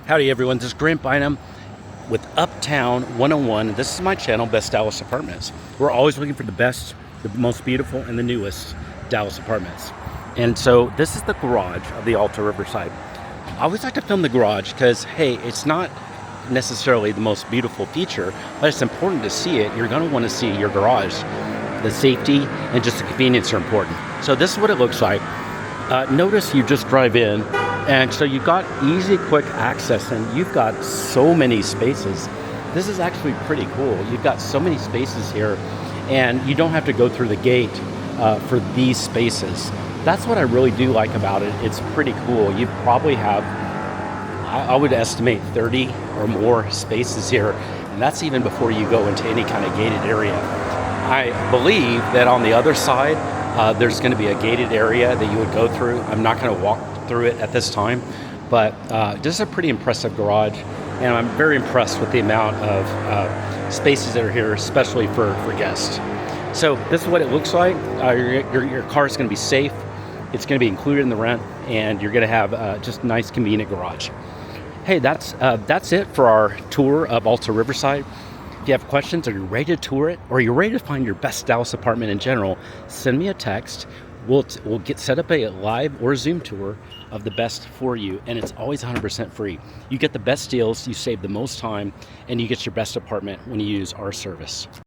Howdy everyone, this is Grant Bynum with Uptown 101. This is my channel, Best Dallas Apartments. We're always looking for the best, the most beautiful, and the newest Dallas apartments. And so this is the garage of the Alta Riverside. I always like to film the garage because, hey, it's not necessarily the most beautiful feature, but it's important to see it. You're going to want to see your garage. The safety and just the convenience are important. So this is what it looks like. Notice you just drive in, and so you've got easy, quick access, and you've got so many spaces. This is actually pretty cool. You've got so many spaces here, and you don't have to go through the gate for these spaces. That's what I really do like about it. It's pretty cool. You probably have, I would estimate 30 or more spaces here, and that's even before you go into any kind of gated area. I believe that on the other side, there's going to be a gated area that you would go through. I'm not going to walk through it at this time, but this is a pretty impressive garage, and I'm very impressed with the amount of spaces that are here, especially for guests. So this is what it looks like. Your car is going to be safe. It's going to be included in the rent, and you're going to have just a nice, convenient garage. Hey, that's it for our tour of Alta Riverside. If you have questions, or you're ready to tour it, or you're ready to find your best Dallas apartment in general, send me a text. We'll get set up a live or Zoom tour of the best for you, and it's always 100% free. You get the best deals, you save the most time, and you get your best apartment when you use our service.